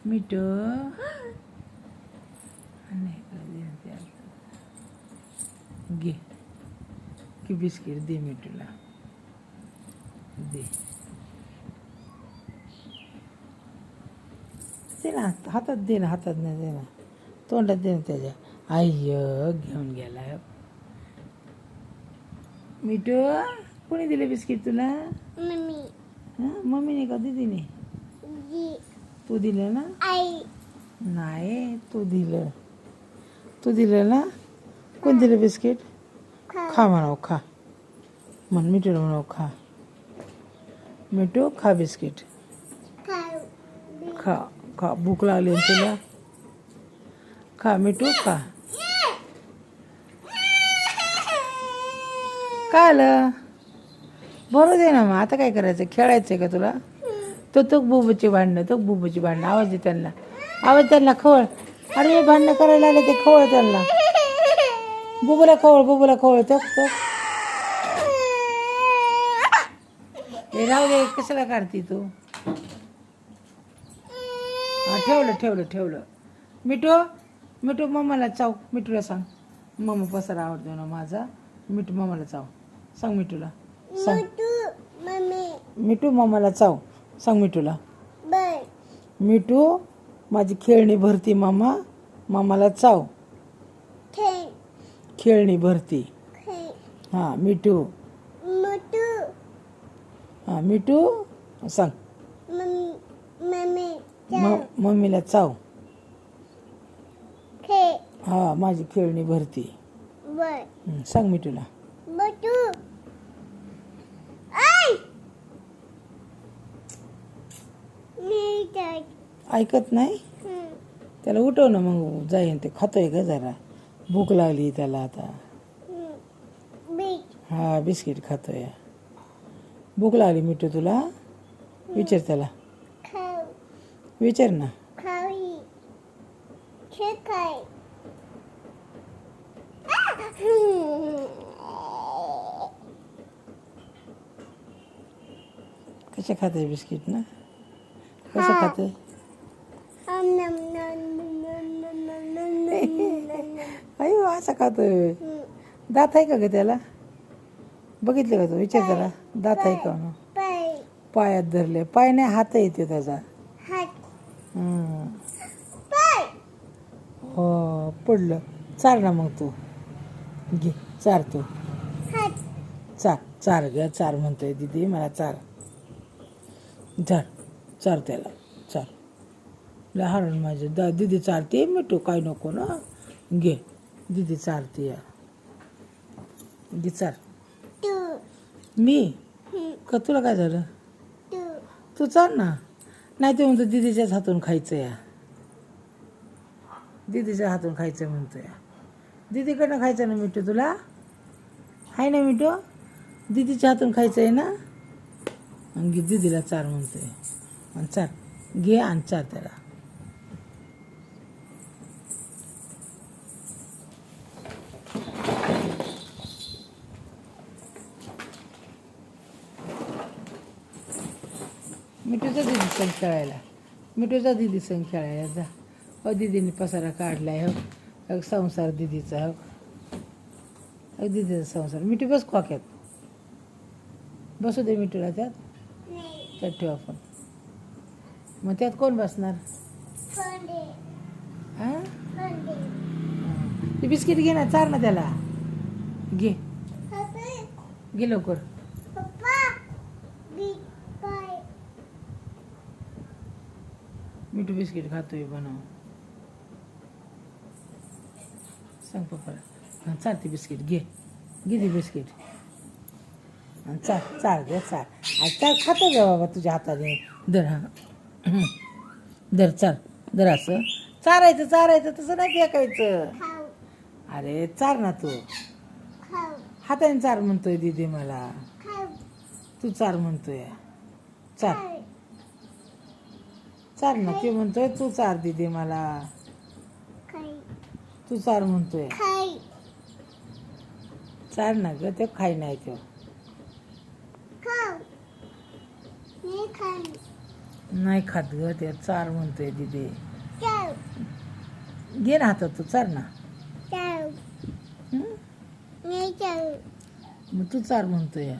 मिठू घे की बिस्किट दे मिठूला दे दे ना हातात दे ना हातात नाही दे ना तोंडात दे ना त्याच्या आय्य घेऊन गेला मिठू कोणी दिले बिस्किट तुला मम्मी हां मम्मीने का दीदीने तू दिलं ना आई नाही तू दिलं ना कोण दिलं बिस्किट खा म्हणाव खा म्हण मिठूला म्हणाव खा मिठू खा बिस्किट खा खा भूक लागली ना तुला खा मिठू खा काय आलं बरं दे ना मग आता काय करायचं खेळायचं आहे का तुला तो बुबूची भांडणं आवाज दे त्यांना खवळ अरे भांडणं करायला आले ते खवळ त्यांना बुबूला खवळ तो राहू दे कशाला काढती तू ठेवलं मिठू मम्माला चाव मिठूला सांग मम्मा पसारा आवडतो ना माझा मिठू मम्माला चाव सांग मिठूला सांग मिठू मम्माला चाव सांग मिठूला मिठू माझी खेळणी भरती मामाला चाव खेळणी भरती हां मिठू हां मिठू सांग मम्मीला चाव हा माझी खेळणी भरती सांग मिठूला ऐकत नाही त्याला उठव ना मग जाईन ते खातोय का जरा भूक लागली त्याला आता हा बिस्किट खातोय भूक लागली मिठू तुला विचार त्याला विचार ना कशा खाते बिस्किट ना कसं खाते अयो असं खातोय दात आहे का ग त्याला बघितलं का तू विचार त्याला दात आहे का म्हणून पायात धरले पाय नाही हात येते त्याचा हो पडलं चार ना मग तू घे चार तू चार ग चार म्हणतोय दीदी मला चार त्याला चार लहान माझे दीदी चारते मिठू काय नको ना घे दीदी चारते घे चार मी का तुला काय झालं तू चाल ना नाही ते म्हणतो दीदीच्याच हातून खायचं या दीदीच्या हातून खायचं म्हणतो या दीदीकडनं खायचं ना मिठू तुला आहे ना मिठू दीदीच्या हातून खायचं आहे ना आणि दीदीला चार म्हणतोय आणि चार घे आणि चार त्याला मिठूचा दीदी संग खेळायला जा दीदीने पसारा काढलाय हो संसार दीदीचा हो दीदीचा संसार मिठू बस खोक्यात बसू दे मिठूला त्यात ठेव आपण मग त्यात कोण बसणार हां ते बिस्किट घे ना चार ना त्याला घे लवकर मिठू बिस्किट खातोय बनव सांग पप्पाला चार ते बिस्किट घे ते बिस्किट चार खातो ग बाबा तुझ्या हाताने दर हा दर असं चारायचं तसं नाही फेकायचं अरे चार ना तू हाताने चार म्हणतोय दीदी मला तू चार म्हणतोय चार ना ते म्हणतोय तू चार दीदी मला तू चार म्हणतोय चार ना ग ते खाई नाही तो नाही खात ग ते चार म्हणतोय दिदी घे ना हातात तू चार ना हं? मग तू चार म्हणतोय